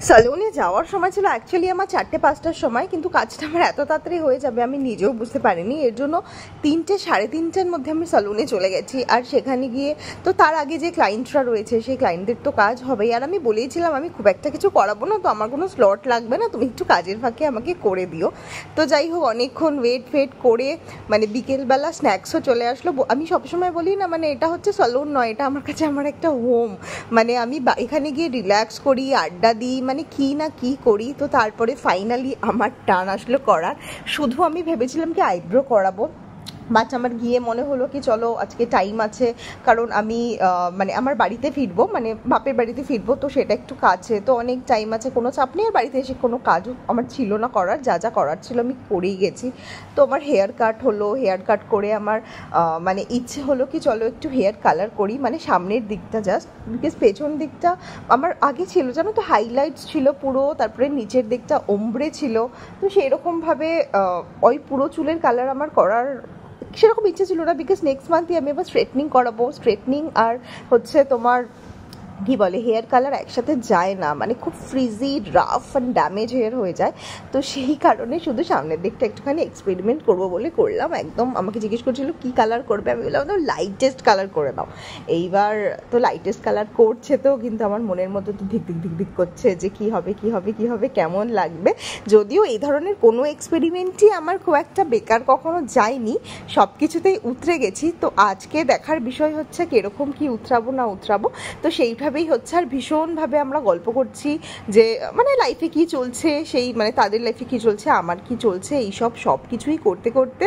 সালুনে যাওয়ার সময় ছিল অ্যাকচুয়ালি আমার 4টে-5টার সময়, কিন্তু কাজটা আমার এত তাড়াতাড়ি হয়ে যাবে আমি নিজেও বুঝতে পারিনি। এর জন্য 3টে 3:30টার মধ্যে আমি সালুনে চলে গেছি। আর সেখানে গিয়ে তো তার আগে যে ক্লায়েন্টরা রয়েছে সেই ক্লায়েন্টদের তো কাজ হবেই। আর আমি বলেইছিলাম আমি খুব একটা কিছু করাবো না, তো আমার কোনো স্লট লাগবে না, তুমি একটু কাজের ফাঁকে আমাকে করে দিও। তো যাই হোক, অনেকক্ষণ ওয়েট করে মানে বিকেলবেলা স্ন্যাক্সও চলে আসলো। আমি সবসময় বলি না, মানে এটা হচ্ছে সালুন নয়, এটা আমার কাছে আমার একটা হোম। মানে আমি এখানে গিয়ে রিল্যাক্স করি, আড্ডা দিই, মানে কি না কি করি। তো তারপরে ফাইনালি আমার টান আসলো করার। শুধু আমি ভেবেছিলাম কি আইব্রো করাবো, বাট আমার গিয়ে মনে হলো কি চলো আজকে টাইম আছে, কারণ আমি মানে আমার বাড়িতে ফিরবো, মানে বাপের বাড়িতে ফিরবো, তো সেটা একটু কাছে, তো অনেক টাইম আছে, কোনো চাপ নেই। আর বাড়িতে এসে কোনো কাজও আমার ছিল না করার, যা যা করার ছিল আমি করেই গেছি। তো আমার হেয়ার কাট হলো, হেয়ার কাট করে আমার মানে ইচ্ছে হলো কি চলো একটু হেয়ার কালার করি, মানে সামনের দিকটা জাস্ট, বিকজ পেছন দিকটা আমার আগে ছিল জানো তো হাইলাইটস ছিল পুরো, তারপরে নিচের দিকটা ওমব্রে ছিল। তো সেরকমভাবে ওই পুরো চুলের কালার আমার করার সেরকম ইচ্ছে ছিল না, বিকজ নেক্সট মান্থই আমি আবার স্ট্রেটনিং করাবো। স্ট্রেটনিং আর হচ্ছে তোমার কি বলে হেয়ার কালার একসাথে যায় না, মানে খুব frizzy rough and damage hair হয়ে যায়। তো সেই কারণে শুধু সামনের দিকটা একটুখানি এক্সপেরিমেন্ট করবো বলে করলাম। একদম আমাকে জিজ্ঞেস করছিল কি কালার করবে, আমি বললাম তো লাইটেস্ট কালার করে দাও। এইবার তো লাইটেস্ট কালার করছে, তো কিন্তু আমার মনের মধ্যে তো ধিক ধিক ধিক ধিক করছে যে কি হবে কি হবে কি হবে, কেমন লাগবে। যদিও এই ধরনের কোনো এক্সপেরিমেন্টই আমার খুব একটা বেকার কখনো যায়নি, সব কিছুতেই উতরে গেছি। তো আজকে দেখার বিষয় হচ্ছে কীরকম কি উতরাবো না উতরাবো। তো সেইভাবেই হচ্ছে। আর ভীষণভাবে আমরা গল্প করছি যে মানে লাইফে কি চলছে, সেই মানে তাদের লাইফে কি চলছে, আমার কি চলছে, এইসব সব কিছুই করতে করতে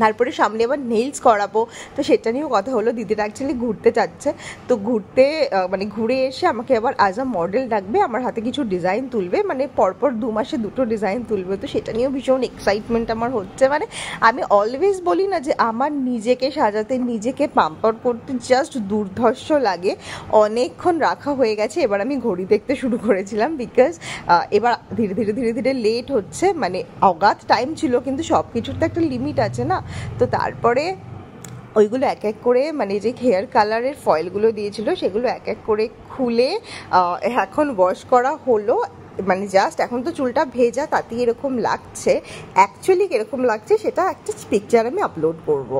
তারপরে সামনে আবার নেইলস করাবো, তো সেটা নিয়েও কথা হলো। দিদিরা অ্যাকচুয়ালি ঘুরতে যাচ্ছে, তো ঘুরতে মানে ঘুরে এসে আমাকে আবার আজ আ মডেল ডাকবে, আমার হাতে কিছু ডিজাইন তুলবে, মানে পরপর 2 মাসে 2টো ডিজাইন তুলবে। তো সেটা নিয়েও ভীষণ এক্সাইটমেন্ট আমার হচ্ছে। মানে আমি অলওয়েজ বলি না যে আমার নিজেকে সাজাতে, নিজেকে পাম্পার করতে জাস্ট দুর্ধর্ষ লাগে। অনেকক্ষণ রাখা হয়ে গেছে, এবার আমি ঘড়ি দেখতে শুরু করেছিলাম, বিকজ এবার ধীরে ধীরে ধীরে ধীরে লেট হচ্ছে। মানে অগাধ টাইম ছিল, কিন্তু সব কিছুর তো একটা লিমিট আছে না। তো তারপরে ওইগুলো এক এক করে, মানে যে হেয়ার কালারের ফয়েলগুলো দিয়েছিল সেগুলো এক এক করে খুলে এখন ওয়াশ করা হলো। মানে জাস্ট এখন তো চুলটা ভেজা, তাতেই এরকম লাগছে। অ্যাকচুয়ালি কীরকম লাগছে সেটা একটা পিকচার আমি আপলোড করব।